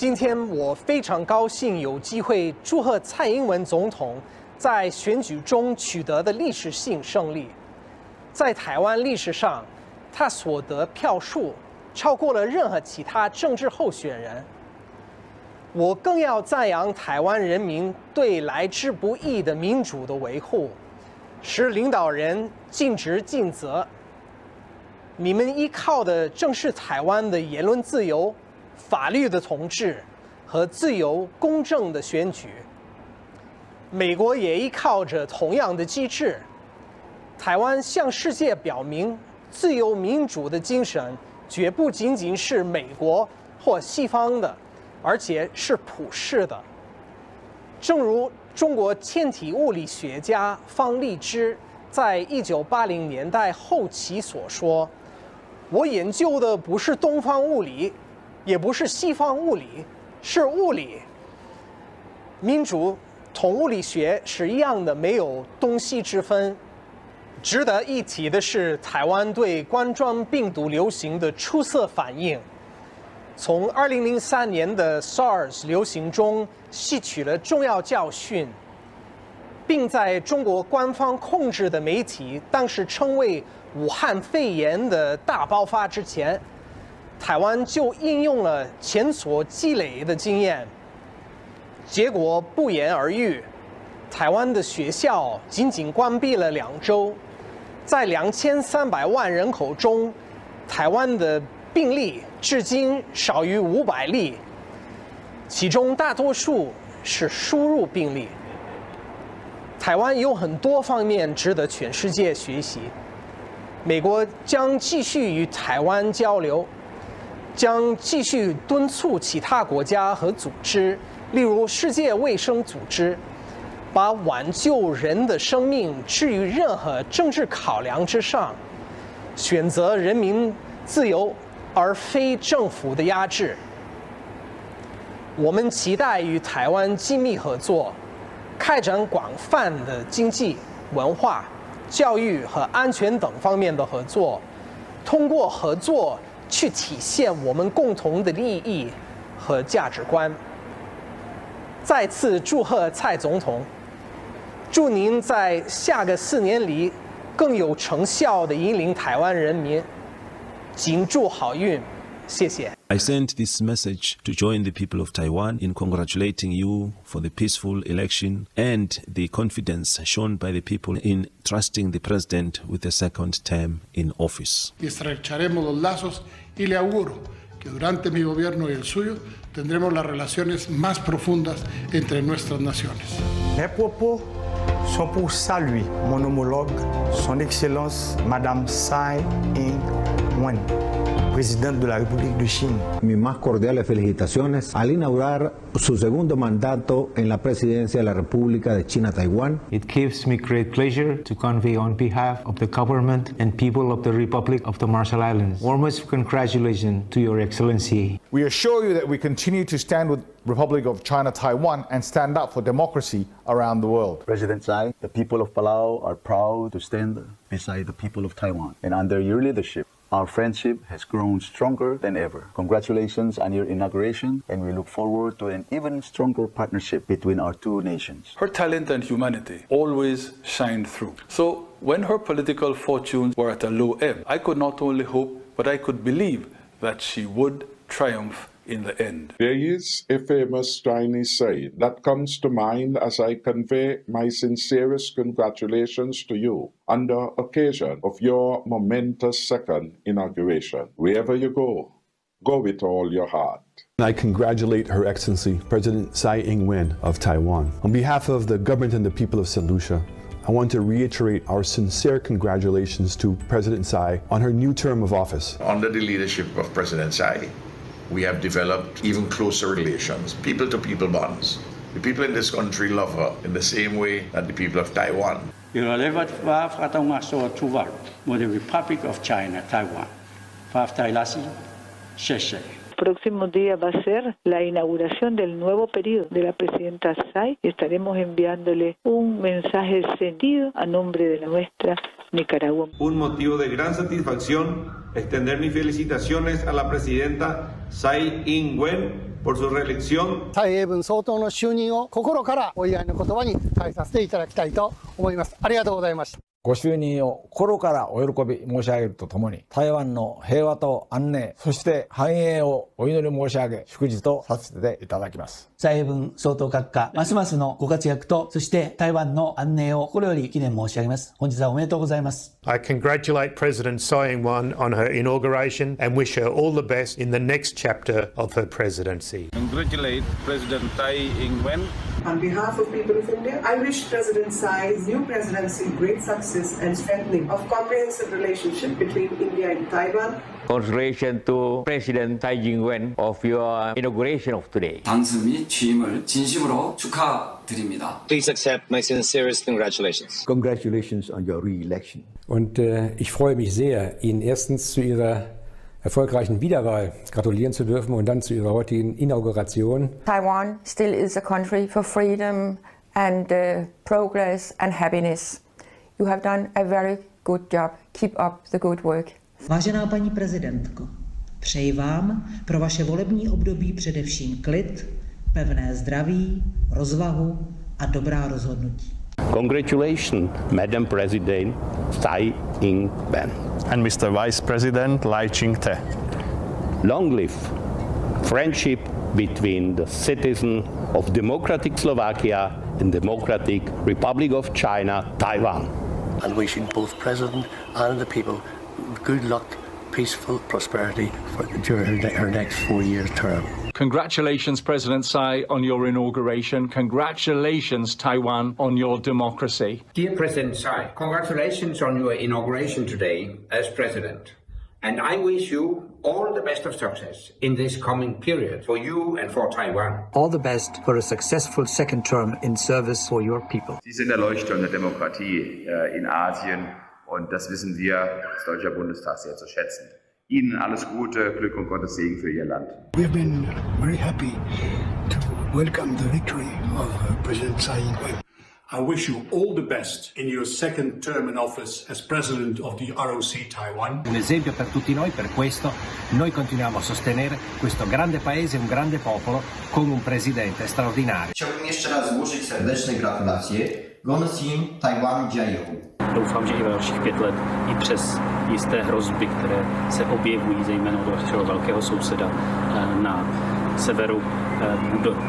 今天我非常高兴有机会祝贺蔡英文总统在选举中取得的历史性胜利。在台湾历史上，他所得票数超过了任何其他政治候选人。我更要赞扬台湾人民对来之不易的民主的维护，使领导人尽职尽责。你们依靠的正是台湾的言论自由、法律的统治和自由公正的选举。美国也依靠着同样的机制。台湾向世界表明，自由民主的精神绝不仅仅是美国或西方的，而且是普世的。正如中国天体物理学家方励之在1980年代后期所说：“我研究的不是东方物理，也不是西方物理，是物理。民主同物理学是一样的，没有东西之分。”值得一提的是，台湾对冠状病毒流行的出色反应，从2003年的 SARS 流行中吸取了重要教训，并在中国官方控制的媒体当时称为武汉肺炎的大爆发之前，台湾就应用了前所积累的经验。结果不言而喻，台湾的学校仅仅关闭了2周，在2300万人口中，台湾的病例至今少于500例，其中大多数是输入病例。台湾有很多方面值得全世界学习。美国将继续与台湾交流，将继续敦促其他国家和组织，例如世界卫生组织，把挽救人的生命置于任何政治考量之上，选择人民自由而非政府的压制。我们期待与台湾紧密合作，开展广泛的经济、文化、教育和安全等方面的合作，通过合作去体现我们共同的利益和价值观。再次祝贺蔡总统，祝您在下个4年里更有成效地引领台湾人民，谨祝好运，谢谢。I sent this message to join the people of Taiwan in congratulating you for the peaceful election and the confidence shown by the people in trusting the president with a second term in office. Y estrecharemos los lazos y le auguro que durante mi gobierno y el suyo tendremos las relaciones más profundas entre nuestras naciones. Mes propos sont pour saluer mon homologue, son Excellence Madame Tsai Ing-wen, presidente de la República de China. Mis más cordiales felicitaciones al inaugurar su segundo mandato en la presidencia de la República de China-Taiwán. It gives me great pleasure to convey on behalf of the government and people of the Republic of the Marshall Islands warmest congratulations to Your Excellency. We assure you that we continue to stand with Republic of China-Taiwan and stand up for democracy around the world. President Tsai, the people of Palau are proud to stand beside the people of Taiwan, and under your leadership, our friendship has grown stronger than ever. Congratulations on your inauguration, and we look forward to an even stronger partnership between our two nations. Her talent and humanity always shined through. So when her political fortunes were at a low ebb, I could not only hope, but I could believe that she would triumph in the end. There is a famous Chinese saying that comes to mind as I convey my sincerest congratulations to you on the occasion of your momentous second inauguration. Wherever you go with all your heart. I congratulate Her Excellency President Tsai Ing-wen of Taiwan. On behalf of the government and the people of St. Lucia, I want to reiterate our sincere congratulations to President Tsai on her new term of office. Under the leadership of President Tsai, we have developed even closer relations, people-to-people bonds. The people in this country love her in the same way that the people of Taiwan. The Republic of China, Taiwan. Próximo día va a ser la inauguración del nuevo periodo de la presidenta Tsai y estaremos enviándole un mensaje de sentido a nombre de nuestra Nicaragua. Un motivo de gran satisfacción extender mis felicitaciones a la presidenta Tsai Ing-wen por su reelección. 蔡英文総統の就任を心からお祝いの言葉に変えさせていただきたいと思います。ありがとうございました。ご就任を心からお喜び申し上げるとともに、台湾の平和と安寧、そして繁栄をお祈り申し上げ、祝辞とさせていただきます。蔡英文総統閣下、ますますのご活躍と、そして台湾の安寧を心より記念申し上げます。本日はおめでとうございます。I congratulate President Tsai Ing-wen on her inauguration and wish her all the best in the next chapter of her presidency. Congratulate President Tsai Ing-wen. On behalf of people of India, I wish President Tsai's new presidency great success and strengthening of comprehensive relationship between India and Taiwan. Congratulations to President Tsai Ing-wen of your inauguration of today. 당선 및 취임을 진심으로 축하드립니다. Please accept my sincerest congratulations. Congratulations on your re-election. Und ich freue mich sehr, Ihnen erstens zu Ihrer erfolgreichen Wiederwahl gratulieren zu dürfen und dann zu Ihrer heutigen Inauguration. Taiwan still is a country for freedom and progress and happiness. You have done a very good job. Keep up the good work. Vážená paní prezidentko, přeji vám pro vaše volební období především klid, pevné zdraví, rozvahu a dobrá rozhodnutí. Congratulations, Madam President Tsai Ing-wen. And Mr. Vice President Lai Ching-te. Long live friendship between the citizens of Democratic Slovakia and Democratic Republic of China, Taiwan. And wishing both President and the people good luck, peaceful prosperity during her next 4-year term. Congratulations, President Tsai, on your inauguration. Congratulations, Taiwan, on your democracy. Dear President Tsai, congratulations on your inauguration today as President. And I wish you all the best of success in this coming period for you and for Taiwan. All the best for a successful second term in service for your people. Sie sind der Leuchtturm der Demokratie in Asien und das wissen wir als Deutscher Bundestag sehr zu schätzen. Ihnen alles Gute, Glück und Gottes Segen für Ihr Land. We've been very happy to welcome the victory of President Tsai Ing-wen. I wish you all the best in your second term in office as President of the ROC Taiwan. Un esempio per tutti noi, per questo noi continuiamo a sostenere questo grande paese, un grande popolo con un presidente straordinario. Chciałbym jeszcze raz złożyć serdeczne gratulacje Gonosim Taiwan Jiayou. Doufám, že i dalších 5 let, i přes jisté hrozby, které se objevují, zejména od vašeho velkého souseda na severu,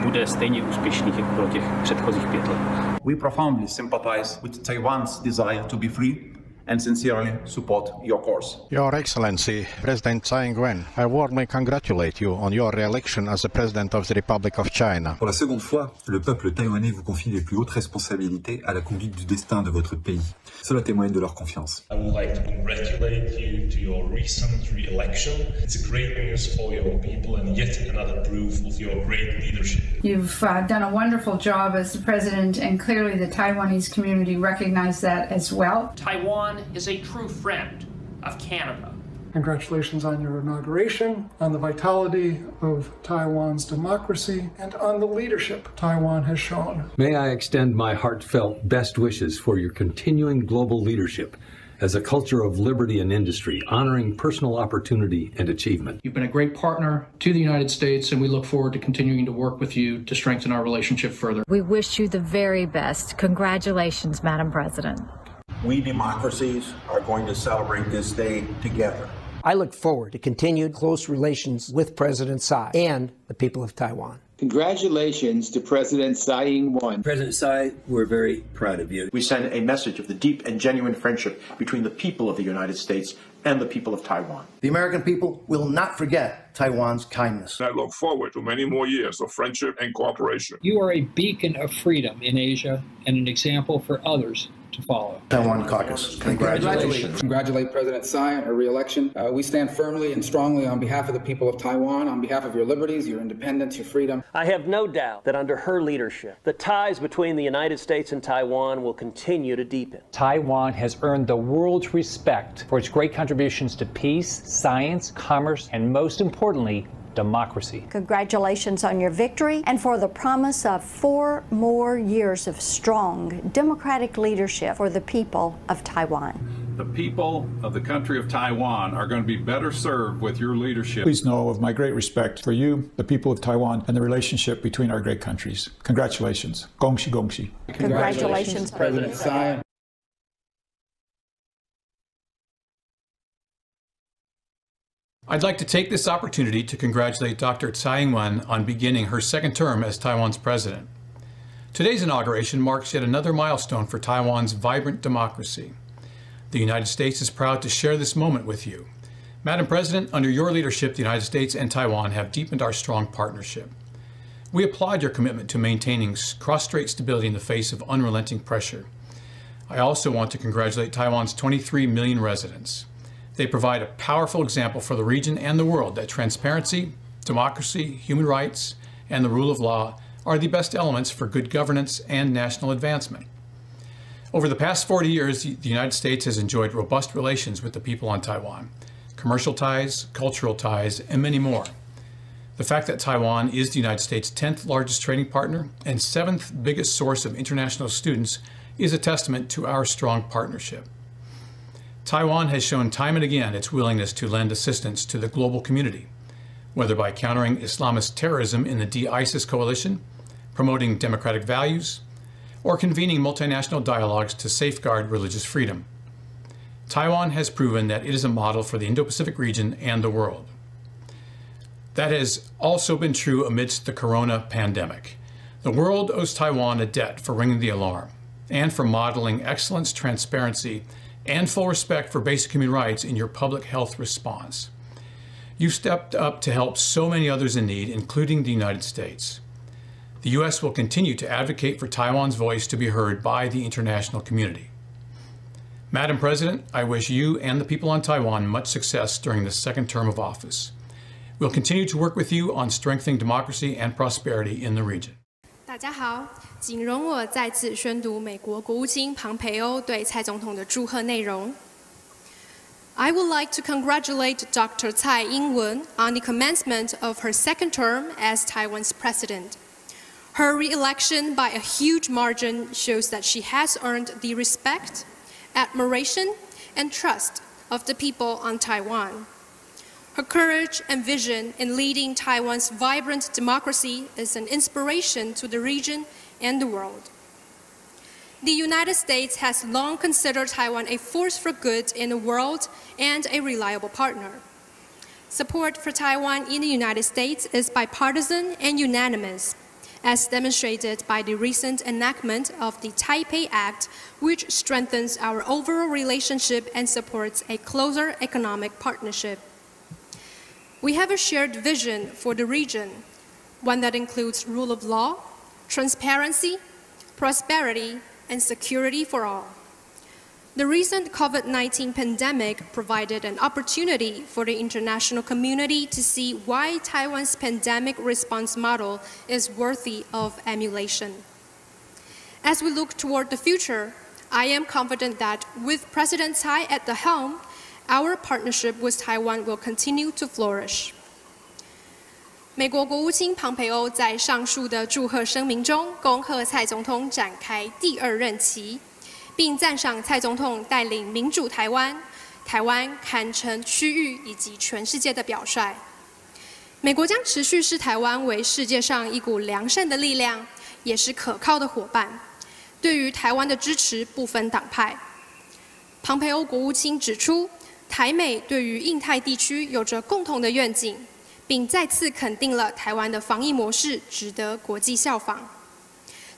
bude stejně úspěšný jako pro těch předchozích 5 let. We profoundly sympathize with Taiwan's desire to be free and sincerely support your course. Your Excellency, President Tsai Ing-wen, I warmly congratulate you on your re-election as the President of the Republic of China. Pour la seconde fois, le peuple taïwanais vous confie les plus hautes responsabilités à la conduite du destin de votre pays. Cela témoigne de leur confiance. I would like to congratulate you to your recent re-election. It's a great news for your people and yet another proof of your great leadership. You've done a wonderful job as the President, and clearly the Taiwanese community recognized that as well. Taiwan is a true friend of Canada. Congratulations on your inauguration, on the vitality of Taiwan's democracy, and on the leadership Taiwan has shown. May I extend my heartfelt best wishes for your continuing global leadership as a culture of liberty and industry, honoring personal opportunity and achievement. You've been a great partner to the United States, and we look forward to continuing to work with you to strengthen our relationship further. We wish you the very best. Congratulations, Madam President. We democracies are going to celebrate this day together. I look forward to continued close relations with President Tsai and the people of Taiwan. Congratulations to President Tsai Ing-wen. President Tsai, we're very proud of you. We send a message of the deep and genuine friendship between the people of the United States and the people of Taiwan. The American people will not forget Taiwan's kindness. I look forward to many more years of friendship and cooperation. You are a beacon of freedom in Asia and an example for others to follow. Taiwan Caucus, congratulations. Congratulate President Tsai on her re-election. We stand firmly and strongly on behalf of the people of Taiwan, on behalf of your liberties, your independence, your freedom. I have no doubt that under her leadership, the ties between the United States and Taiwan will continue to deepen. Taiwan has earned the world's respect for its great contributions to peace, science, commerce, and most importantly, democracy. Congratulations on your victory and for the promise of 4 more years of strong democratic leadership for the people of Taiwan. The people of the country of Taiwan are going to be better served with your leadership. Please know of my great respect for you, the people of Taiwan, and the relationship between our great countries. Congratulations. Gongxi Gongxi. Congratulations, President Tsai. I'd like to take this opportunity to congratulate Dr. Tsai Ing-wen on beginning her second term as Taiwan's president. Today's inauguration marks yet another milestone for Taiwan's vibrant democracy. The United States is proud to share this moment with you. Madam President, under your leadership, the United States and Taiwan have deepened our strong partnership. We applaud your commitment to maintaining cross-strait stability in the face of unrelenting pressure. I also want to congratulate Taiwan's 23 million residents. They provide a powerful example for the region and the world that transparency, democracy, human rights, and the rule of law are the best elements for good governance and national advancement. Over the past 40 years, the United States has enjoyed robust relations with the people on Taiwan, commercial ties, cultural ties, and many more. The fact that Taiwan is the United States' 10th largest trading partner and 7th biggest source of international students is a testament to our strong partnership. Taiwan has shown time and again its willingness to lend assistance to the global community, whether by countering Islamist terrorism in the de-ISIS coalition, promoting democratic values, or convening multinational dialogues to safeguard religious freedom. Taiwan has proven that it is a model for the Indo-Pacific region and the world. That has also been true amidst the corona pandemic. The world owes Taiwan a debt for ringing the alarm and for modeling excellence, transparency, and full respect for basic human rights in your public health response. You stepped up to help so many others in need, including the United States. The U.S. will continue to advocate for Taiwan's voice to be heard by the international community. Madam President, I wish you and the people on Taiwan much success during the second term of office. We'll continue to work with you on strengthening democracy and prosperity in the region. 大家好，请容我再次宣读美国国务卿庞培欧对蔡总统的祝贺内容。I would like to congratulate Dr. Tsai Ing-wen on the commencement of her second term as Taiwan's president. Her re-election by a huge margin shows that she has earned the respect, admiration, and trust of the people on Taiwan. Her courage and vision in leading Taiwan's vibrant democracy is an inspiration to the region and the world. The United States has long considered Taiwan a force for good in the world and a reliable partner. Support for Taiwan in the United States is bipartisan and unanimous, as demonstrated by the recent enactment of the Taipei Act, which strengthens our overall relationship and supports a closer economic partnership. We have a shared vision for the region, one that includes rule of law, transparency, prosperity, and security for all. The recent COVID-19 pandemic provided an opportunity for the international community to see why Taiwan's pandemic response model is worthy of emulation. As we look toward the future, I am confident that with President Tsai at the helm, our partnership with Taiwan will continue to flourish. 美国国务卿庞培欧在上述的祝贺声明中，恭贺蔡总统展开第2任期，并赞赏蔡总统带领民主台湾，台湾堪称区域以及全世界的表率。美国将持续视台湾为世界上一股良善的力量，也是可靠的伙伴。对于台湾的支持不分党派。庞培欧国务卿指出，台美对于印太地区有着共同的愿景，并再次肯定了台湾的防疫模式值得国际效仿。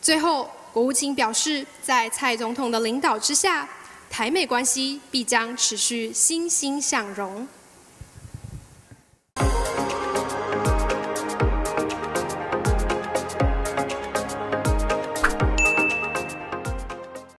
最后，国务卿表示，在蔡总统的领导之下，台美关系必将持续欣欣向荣。